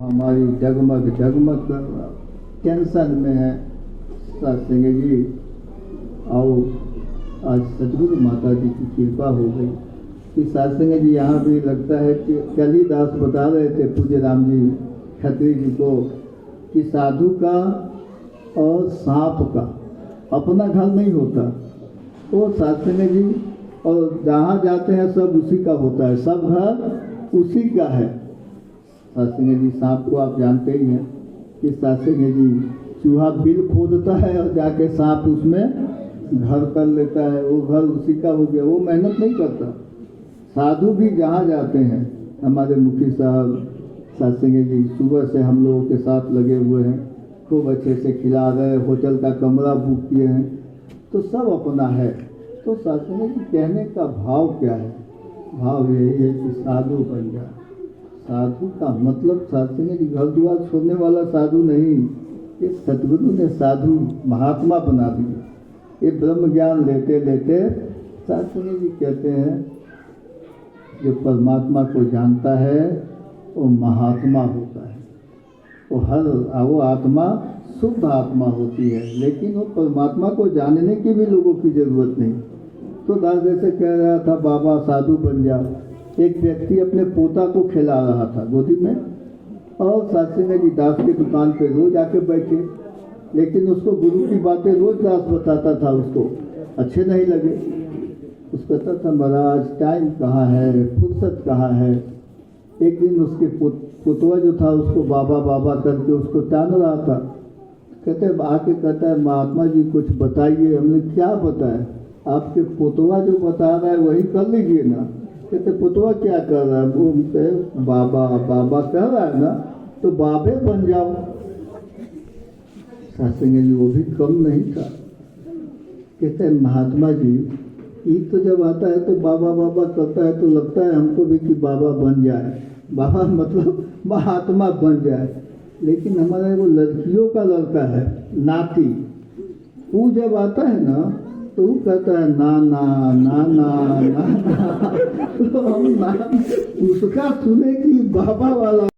हमारी जगमग जगमग कर टेंशन में है। सत्संग जी आओ, आज सतगुरु माता जी की कृपा हो गई कि सत्संग जी यहाँ भी लगता है कि कल ही दास बता रहे थे पूज्य राम जी खत्री जी को कि साधु का और सांप का अपना घर नहीं होता। वो सत्संग जी और जहाँ जाते हैं सब उसी का होता है, सब घर उसी का है। सत्संग जी सांप को आप जानते ही हैं कि सत्संग जी चूहा बिल खोदता है और जाके सांप उसमें घर कर लेता है, वो घर उसी का हो गया, वो मेहनत नहीं करता। साधु भी जहाँ जाते हैं, हमारे मुखी साहब सत्संग जी सुबह से हम लोगों के साथ लगे हुए हैं, खूब अच्छे से खिला रहे, होटल का कमरा बुक किए हैं, तो सब अपना है। तो सत्संग जी कहने का भाव क्या है? भाव यही है कि साधु बन जाए। साधु का मतलब सत्संग जी घर द्वार छोड़ने वाला साधु नहीं, ये सतगुरु ने साधु महात्मा बना दिया। ये ब्रह्म ज्ञान लेते लेते सत्संग जी कहते हैं जो परमात्मा को जानता है वो महात्मा होता है। वो आत्मा शुद्ध आत्मा होती है, लेकिन वो परमात्मा को जानने की भी लोगों की जरूरत नहीं। तो दास जैसे कह रहा था बाबा साधु बन जाओ, एक व्यक्ति अपने पोता को खिला रहा था गोदी में, और सत्संग जी दास की दुकान पे रोज आके बैठे, लेकिन उसको गुरु की बातें रोज दास बताता था, उसको अच्छे नहीं लगे। उसको कहता था महाराज टाइम कहाँ है, फुर्सत कहाँ है। एक दिन उसके पुतवा जो था उसको बाबा बाबा करके उसको तान रहा था। कहते आके कहता है महात्मा जी कुछ बताइए। हमने क्या बताया? आपके पुतवा जो बता रहा है वही कर लीजिए ना। कहते पुतवा क्या कर रहा है? वो कहे बाबा बाबा कह रहा है ना, तो बाबे बन जाओ। सत्संग जी वो भी कम नहीं था। कहते हैं महात्मा जी ईद तो जब आता है तो बाबा बाबा करता है, तो लगता है हमको भी कि बाबा बन जाए। बाबा मतलब महात्मा बन जाए। लेकिन हमारा वो लड़कियों का लड़का है नाती, वो जब आता है ना तो वो कहता है ना ना ना ना ना, ना। तो हम ना उसका सुने कि बाबा वाला